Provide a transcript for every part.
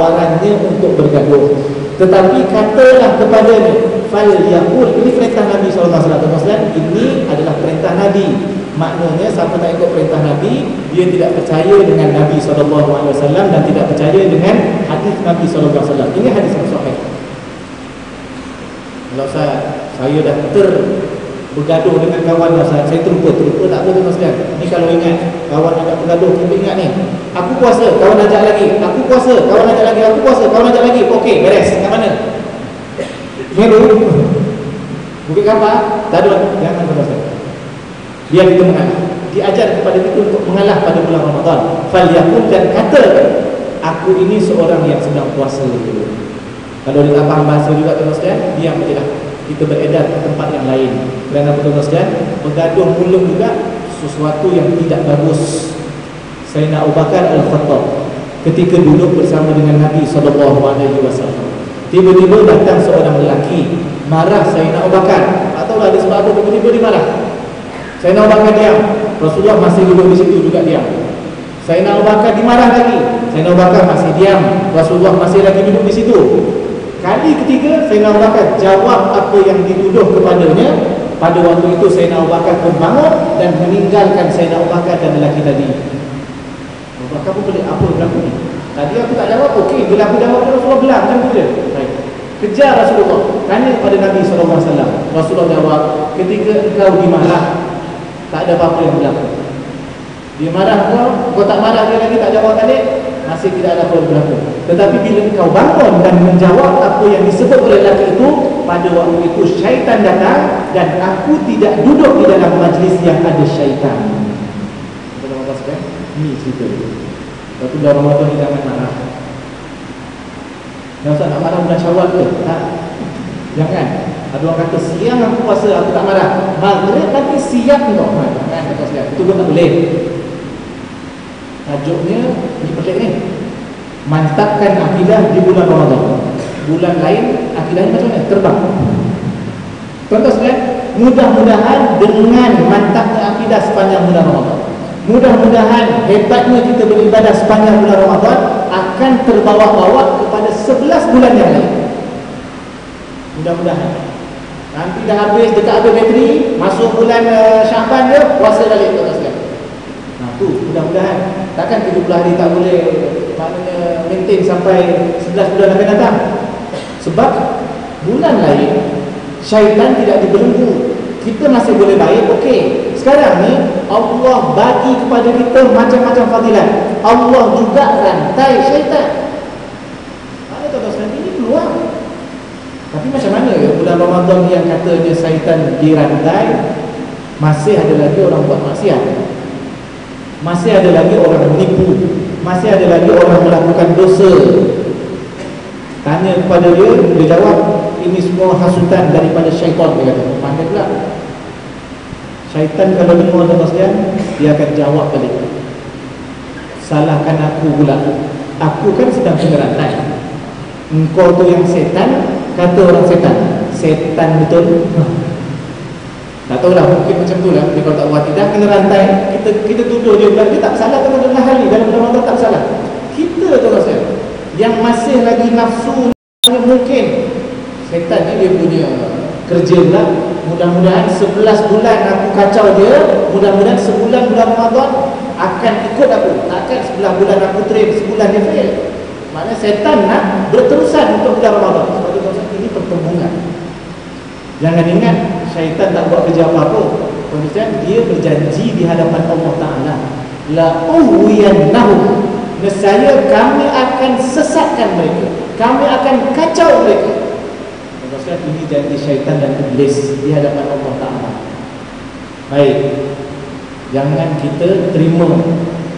tawarannya untuk bergaduh. Tetapi katalah kepadanya, fal yaqul, ini perintah Nabi SAW. Ini adalah perintah Nabi. Maknanya siapa tak ikut perintah Nabi, dia tidak percaya dengan Nabi SAW dan tidak percaya dengan hadis Nabi SAW. Ini hadis yang sahih. Kalau saya dah bergaduh dengan kawan saya terlupa tak apa tuan sekalian. Ni kalau ingat kawan ajak bergaduh, kita ingat ni, aku puasa, kawan ajak lagi, aku puasa, kawan ajak lagi, aku puasa, kawan ajak lagi. Okey, beres. Kat mana? Meru. Bukit Kapar, tak ada. Jangan tuan sekalian. Biar kita mengalah. Diajar kepada kita untuk mengalah pada bulan Ramadan. Fal yaqul, dan katakan, aku ini seorang yang sedang puasa dulu. Kalau dia tak faham bahasa juga tuan sekalian, diam je lah. Kita beredar ke tempat yang lain. Kerana tuan sekalian, bergaduh mulut juga sesuatu yang tidak bagus. Sayyidina Abu Bakar Al-Khattab ketika duduk bersama dengan Nabi SAW, tiba-tiba datang seorang lelaki marah Sayyidina Abu Bakar. Tak tahulah dia sebab apa tiba-tiba dia marah. Sayyidina Abu Bakar diam, Rasulullah masih duduk di situ juga diam. Sayyidina Abu Bakar dimarah lagi, Sayyidina Abu Bakar masih diam, Rasulullah masih lagi duduk di situ. Kali ketiga, Sayyidina Abu Bakar jawab apa yang dituduh kepadanya. Pada waktu itu Sayyidina Abu Bakar pun bangun dan meninggalkan Sayyidina Abu Bakar dan lelaki tadi. Abu Bakar pun pelik, apa berlaku ni? Tadi aku tak jawab, okey, bila aku jawab Rasulullah belah, macam tu je. Baik. Kejar Rasulullah, tanya kepada Nabi SAW. Rasulullah jawab, ketika engkau dimarah, tak ada apa-apa yang berlaku. Dia marah kau tak marah dia lagi, tak jawab tadi, masih tidak ada apa yang berlaku. Tetapi bila engkau bangun dan menjawab apa yang disebut oleh lelaki itu, pada waktu itu syaitan datang dan aku tidak duduk di dalam majlis yang ada syaitan. Ini cerita dia. Lepas tu dalam Ramadan ni jangan marah. Yang Ustaz nak marah bulan Syawal ke? Tak. Jangan. Ada orang kata siang aku puasa, aku tak marah. Maghrib nanti siap kau. Jangan kata siap. Itu pun tak boleh. Tajuknya ni pelik ni. Mantapkan akidah di bulan Ramadan. Bulan lain akidahnya macam mana? Terbang. Contoh sekalian, mudah-mudahan dengan mantapnya akidah sepanjang bulan Ramadan, mudah-mudahan hebatnya kita beribadah sepanjang bulan Ramadan akan terbawa-bawa kepada 11 bulan yang lain. Mudah-mudahan. Nanti dah habis, dekat habis bateri, masuk bulan Syaban dia, puasa balik tuan sekalian. Nah tu, mudah-mudahan. Takkan 70 hari tak boleh, maknanya maintain sampai 11 bulan akan datang. Sebab bulan lain syaitan tidak dibelenggu. Kita masih boleh baik, okey. Sekarang ni Allah bagi kepada kita macam-macam fadilat. Allah juga rantai syaitan. Mana tuan-tuan, ini peluang. Tapi macam mana ya bulan Ramadan yang katanya syaitan dirantai, masih ada lagi orang buat maksiat, masih ada lagi orang menipu, masih ada lagi orang melakukan dosa. Tanya kepada dia, dia jawab, ini semua hasutan daripada syaitan. Dia kata, pandai pula. Syaitan kalau dengar tuan sekalian, dia akan jawab balik, salahkan aku pula. Aku kan sedang kena rantai. Engkau tu yang setan, kata orang setan. Setan betul? Tak tahulah, mungkin macam tu lah. Dia kalau tak buat tidak kena rantai, kita tuduh dia, dia tak salah dalam hal ni. Dalam Ramadan tak salah. Kita tuan sekalian yang masih lagi nafsu, mungkin setan ni dia punya kerja pula. Mudah-mudahan 11 bulan aku kacau dia, mudah-mudahan sebulan bulan Ramadan akan ikut aku. Takkan 11 bulan aku train, sebulan dia fail. Maknanya setan nak berterusan untuk bulan Ramadan. Sebab itu ini pertemuan. Jangan ingat syaitan tak buat kerja apa-apa. Kemudian dia berjanji di hadapan Allah Ta'ala, la uwiyannahum, nescaya kami akan sesatkan mereka, kami akan kacau mereka. Maksudnya ini janji syaitan dan iblis di hadapan Allah Ta'ala. Baik, jangan kita terima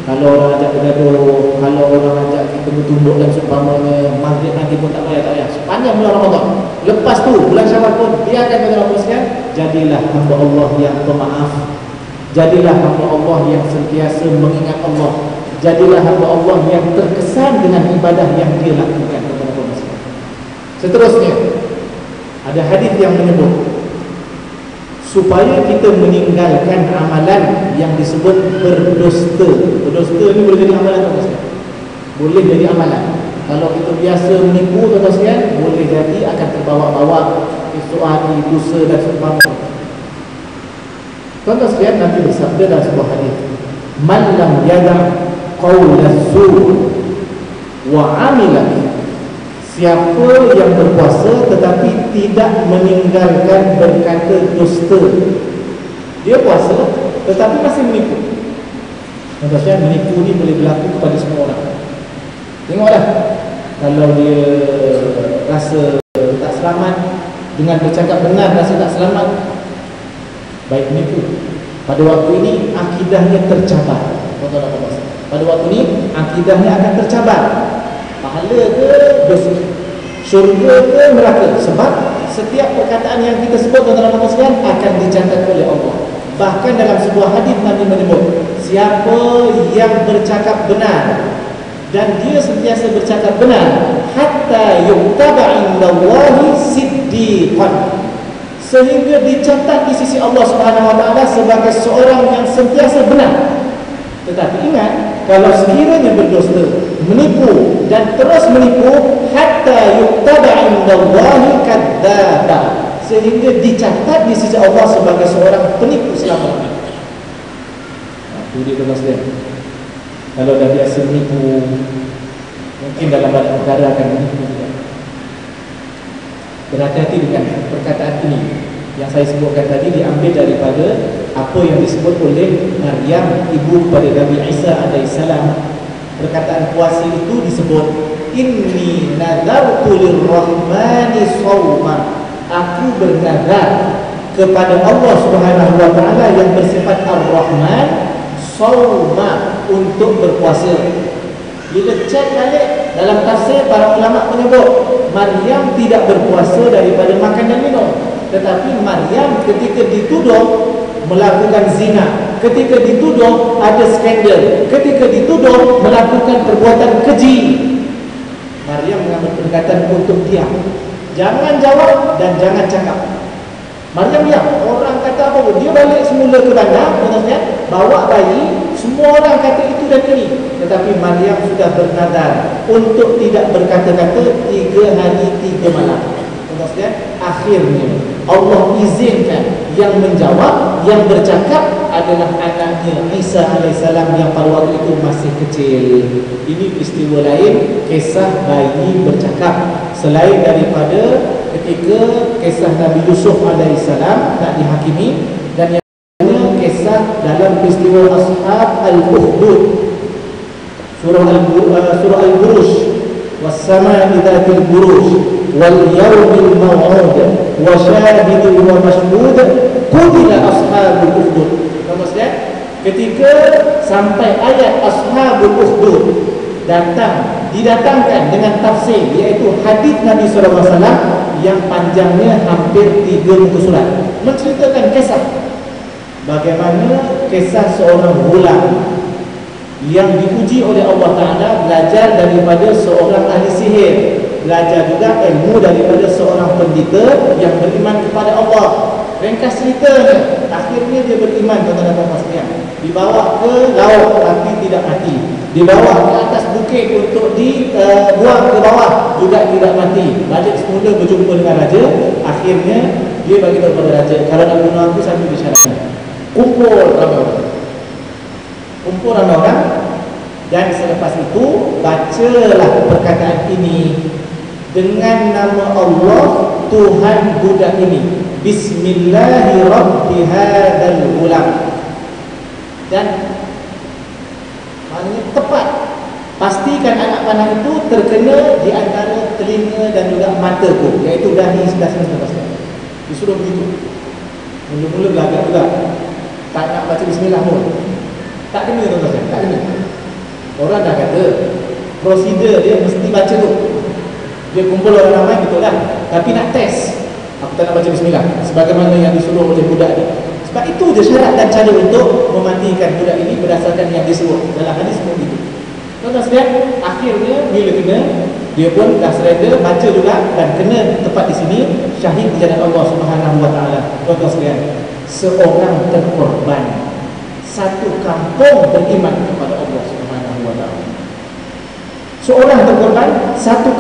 kalau orang ajak bergaduh, kalau orang ajak kita bertumbuk dan seumpamanya, maghrib nanti pun tak payah. Sepanjang bulan Ramadan, lepas tu bulan Syawal pun biarkan kita teruskan. Jadilah hamba Allah yang pemaaf, jadilah hamba Allah yang sentiasa mengingat Allah, jadilah hamba Allah yang terkesan dengan ibadah yang dia lakukan kepada Allah. Seterusnya ada hadis yang menyebut supaya kita meninggalkan amalan yang disebut berdusta. Berdusta ni boleh jadi amalan tak? Boleh jadi amalan. Kalau kita biasa menipu tuan-tuan sekalian, boleh jadi akan terbawa-bawa esok hari, dosa dan seumpamanya. Tuan-tuan sekalian, Nabi bersabda dalam sebuah hadis, "Man lam yada' qawla zur wa 'amila bih." Siapa yang berpuasa tetapi tidak meninggalkan berkata dusta. Dia puasa tetapi masih menipu. Maksudnya menipu ni boleh berlaku kepada semua orang. Tengoklah, kalau dia rasa tak selamat dengan bercakap benar, rasa tak selamat, baik menipu. Pada waktu ini akidahnya tercabar. Pada waktu ini akidahnya akan tercabar. Pahala ke dosa, syurga ke neraka. Sebab setiap perkataan yang kita sebut dalam nama sekalian akan dicatat oleh Allah. Bahkan dalam sebuah hadis Nabi menyebut, siapa yang bercakap benar dan dia sentiasa bercakap benar, hatta yuktaba indallahi siddiqan, sehingga dicatat di sisi Allah Subhanahu wa taala sebagai seorang yang sentiasa benar. Tetapi ingat, kalau sekiranya berdusta, menipu dan terus menipu, hatta yuktaba indallahi kadzdzaba, sehingga dicatat di sisi Allah sebagai seorang penipu selama-lamanya. Itu dia tuan-tuan sekalian. Kalau dah biasa menipu, mungkin dalam banyak perkara akan menipu juga. Berhati-hati dengan perkataan ini. Yang saya sebutkan tadi diambil daripada apa yang disebut oleh Maryam, ibu kepada Nabi Isa alaihissalam. Perkataan puasa itu disebut, inni nadartu lirrahmani shawma, aku bernazar kepada Allah Subhanahu wa taala yang bersifat Ar-Rahman, shawma, untuk berpuasa. Bila cek balik dalam tafsir, para ulama menyebut Maryam tidak berpuasa daripada makan dan minum, tetapi Maryam ketika dituduh melakukan zina, ketika dituduh ada skandal, ketika dituduh melakukan perbuatan keji, Maryam mengambil pendekatan untuk diam. Jangan jawab dan jangan cakap. Maryam diam. Orang kata apa pun, dia balik semula ke bandar, bawa bayi, semua orang kata itu dan ini. Tetapi Maryam sudah bernazar untuk tidak berkata-kata 3 hari 3 malam. Akhirnya Allah izinkan yang menjawab, yang bercakap adalah anaknya Isa alaihissalam yang pada waktu itu masih kecil. Ini peristiwa lain, kisah bayi bercakap, selain daripada ketika kisah Nabi Yusuf alaihissalam nak dihakimi, dan yang lainnya kisah dalam peristiwa Ashab al-Ukhdud, surah Al-Buruj, was-sama'i dzatil buruj wal yawmil maw'ud wa syahidin wa mashhud qutila ashabul ukhdud. Maksudnya ketika sampai ayat ashabul ukhdud didatangkan dengan tafsir, iaitu hadis Nabi SAW yang panjangnya hampir 3 muka surat, menceritakan kisah bagaimana kisah seorang ghulam yang diuji oleh Allah Ta'ala, belajar daripada seorang ahli sihir, belajar juga ilmu daripada seorang pendeta yang beriman kepada Allah. Ringkas ceritanya, akhirnya dia beriman, tuan-tuan sekalian. Dibawa ke laut tapi tidak mati, dibawa ke atas bukit untuk dibuang ke bawah, juga tidak mati. Balik semula berjumpa dengan raja. Akhirnya dia bagi tahu kepada raja, kalau nak bunuh aku sambil bersyarat, kumpul ramai orang, dan selepas itu bacalah perkataan ini, dengan nama Allah Tuhan budak ini, Bismillahirrahmanirrahim. Dan maknanya tepat, pastikan anak panah itu terkena di antara telinga dan juga mataku, iaitu dahi sebelah sini. Disuruh begitu. Mula-mula belagak juga, tak nak baca bismillah pun, tak kena, tuan-tuan, tak kena. Orang dah kata prosedur dia mesti baca tu. Dia kumpul orang ramai, betul lah, tapi nak test, aku tak nak baca bismillah sebagaimana yang disuruh oleh budak ni. Sebab itu je syarat dan cara untuk mematikan budak ini berdasarkan yang disebut dalam hadis itu. Tuan-tuan sekalian, akhirnya bila kena, dia pun dah surrender, baca juga, dan kena tepat di sini, syahid di jalan Allah Subhanahu wa taala. Tuan-tuan sekalian, seorang terkorban, satu kampung beriman kepada Allah Subhanahu wa taala. Seorang terkorban, satu